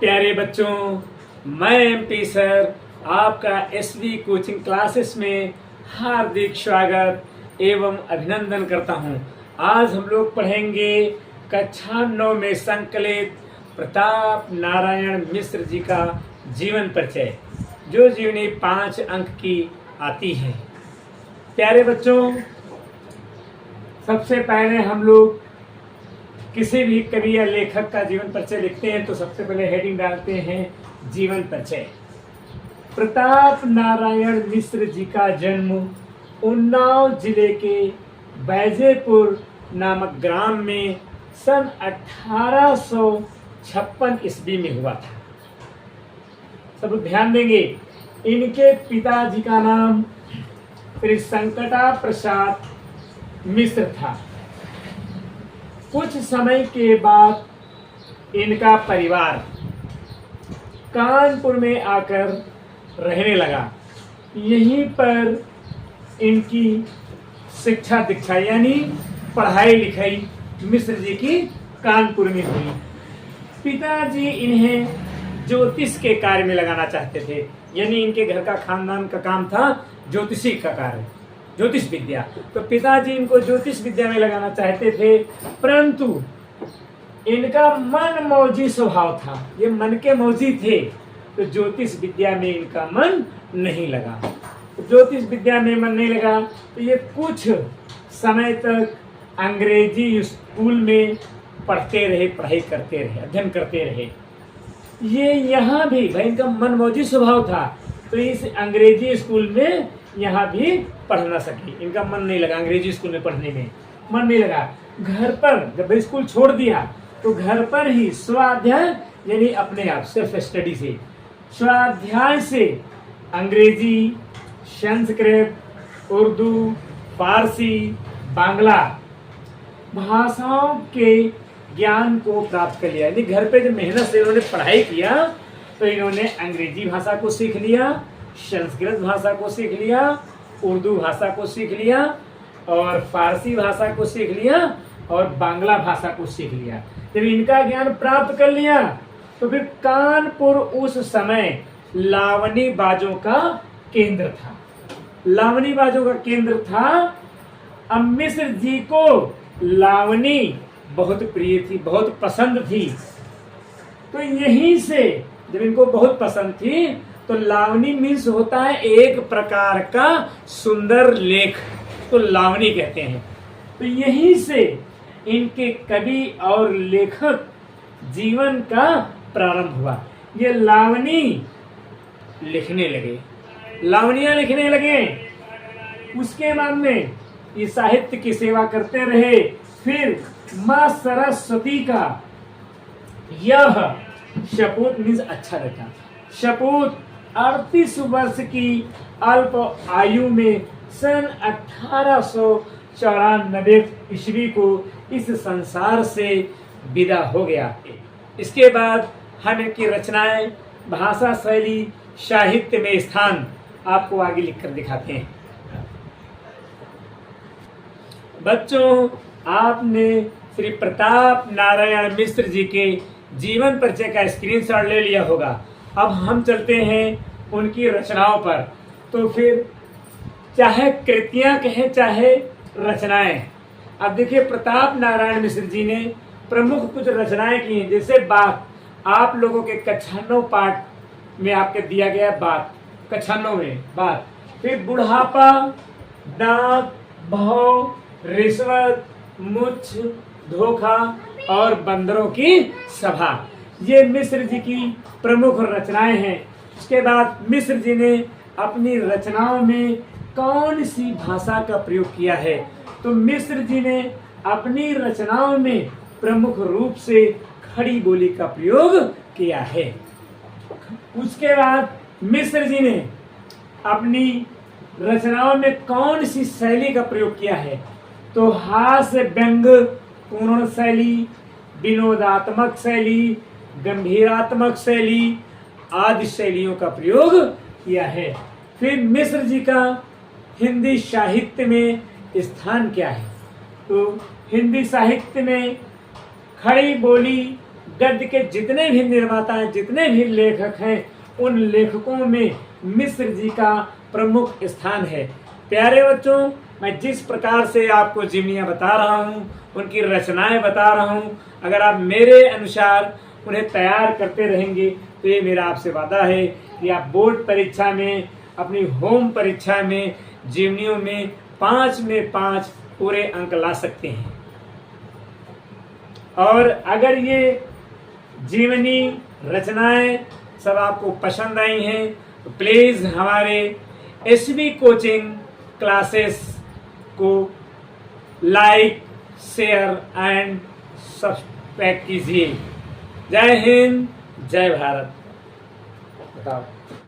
प्यारे बच्चों, मैं एमपी सर आपका एसवी कोचिंग क्लासेस में हार्दिक स्वागत एवं अभिनंदन करता हूं। आज हम लोग पढ़ेंगे कक्षा 9 में संकलित प्रताप नारायण मिश्र जी का जीवन परिचय, जो जीवनी 5 अंक की आती है। प्यारे बच्चों, सबसे पहले हम लोग किसी भी कवि या लेखक का जीवन परिचय लिखते हैं तो सबसे पहले हेडिंग डालते हैं जीवन परिचय। प्रताप नारायण मिश्र जी का जन्म उन्नाव जिले के बैजेपुर नामक ग्राम में सन 1856 ईस्वी में हुआ था। सब ध्यान देंगे। इनके पिताजी का नाम श्री संकटा प्रसाद मिश्र था। कुछ समय के बाद इनका परिवार कानपुर में आकर रहने लगा। यहीं पर इनकी शिक्षा दीक्षा यानी पढ़ाई लिखाई मिश्र जी की कानपुर में हुई। पिताजी इन्हें ज्योतिष के कार्य में लगाना चाहते थे, यानी इनके घर का खानदान का काम था ज्योतिषी का कार्य, ज्योतिष विद्या। तो पिताजी इनको ज्योतिष विद्या में लगाना चाहते थे, परंतु इनका मन मौजी स्वभाव था, ये मन के मौजी थे, तो ज्योतिष विद्या में इनका मन नहीं लगा। तो ज्योतिष विद्या में मन नहीं लगा तो ये कुछ समय तक अंग्रेजी स्कूल में पढ़ते रहे, पढ़ाई करते रहे, अध्ययन करते रहे। ये यहाँ भी भाई इनका मन मौजी स्वभाव था, तो इस अंग्रेजी स्कूल में यहाँ भी पढ़ ना सके। इनका मन नहीं लगा, अंग्रेजी स्कूल में पढ़ने में मन नहीं लगा। घर पर जब स्कूल छोड़ दिया तो घर पर ही स्वाध्याय यानी अपने आप सेल्फ स्टडी से, स्वाध्याय से अंग्रेजी, संस्कृत, उर्दू, फारसी, बांग्ला भाषाओं के ज्ञान को प्राप्त कर लिया। यानी घर पे जब मेहनत से इन्होंने पढ़ाई किया तो इन्होंने अंग्रेजी भाषा को सीख लिया, संस्कृत भाषा को सीख लिया, उर्दू भाषा को सीख लिया और फारसी भाषा को सीख लिया और बांग्ला भाषा को सीख लिया। जब इनका ज्ञान प्राप्त कर लिया तो फिर कानपुर उस समय लावनी बाजों का केंद्र था। लावनी बाजों का केंद्र था। अब मिश्र जी को लावनी बहुत प्रिय थी, बहुत पसंद थी। तो यहीं से जब इनको बहुत पसंद थी तो लावनी मीन्स होता है एक प्रकार का सुंदर लेख, तो लावनी कहते हैं। तो यहीं से इनके कवि और लेखक जीवन का प्रारंभ हुआ। ये लावनी लिखने लगे, लावनियां लिखने लगे। उसके बाद में ये साहित्य की सेवा करते रहे। फिर माँ सरस्वती का यह शपथ मीन्स अच्छा रखा। शपथ 38 वर्ष की अल्प आयु में सन 1894 ईस्वी को इस संसार से विदा हो गया। इसके बाद हम इनकी रचनाएं, भाषा शैली, साहित्य में स्थान आपको आगे लिखकर दिखाते हैं। बच्चों, आपने श्री प्रताप नारायण मिश्र जी के जीवन परिचय का स्क्रीनशॉट ले लिया होगा। अब हम चलते हैं उनकी रचनाओं पर। तो फिर चाहे कृतियां कहें चाहे रचनाएं, अब देखिए प्रताप नारायण मिश्र जी ने प्रमुख कुछ रचनाएं की हैं। जैसे बात, आप लोगों के कक्षा 9 पाठ में आपके दिया गया बात, कक्षा 9 में बात। फिर बुढ़ापा, डाक, भाव, रिश्वत, मुच्छ, धोखा और बंदरों की सभा, ये मिश्र जी की प्रमुख रचनाएं हैं। उसके बाद मिश्र जी ने अपनी रचनाओं में कौन सी भाषा का प्रयोग किया है? तो मिश्र जी ने अपनी रचनाओं में प्रमुख रूप से खड़ी बोली का प्रयोग किया है। उसके बाद मिश्र जी ने अपनी रचनाओं में कौन सी शैली का प्रयोग किया है? तो हास्य व्यंग पूर्ण शैली, विनोदात्मक शैली, गंभीरात्मक शैली आदि शैलियों का प्रयोग किया है। फिर मिश्र जी का हिंदी साहित्य में स्थान क्या है? तो हिंदी साहित्य में खड़ी बोली, गद्य के जितने भी निर्माता हैं, जितने भी लेखक हैं, उन लेखकों में मिश्र जी का प्रमुख स्थान है। प्यारे बच्चों, मैं जिस प्रकार से आपको जीवनियाँ बता रहा हूँ, उनकी रचनाएं बता रहा हूँ, अगर आप मेरे अनुसार उन्हें तैयार करते रहेंगे तो ये मेरा आपसे वादा है कि आप बोर्ड परीक्षा में, अपनी होम परीक्षा में जीवनियों में 5 में 5 पूरे अंक ला सकते हैं। और अगर ये जीवनी रचनाएं सब आपको पसंद आई हैं तो प्लीज़ हमारे एसबी कोचिंग क्लासेस को लाइक, शेयर एंड सब्सक्राइब कीजिए। जय हिंद, जय भारत। बताओ।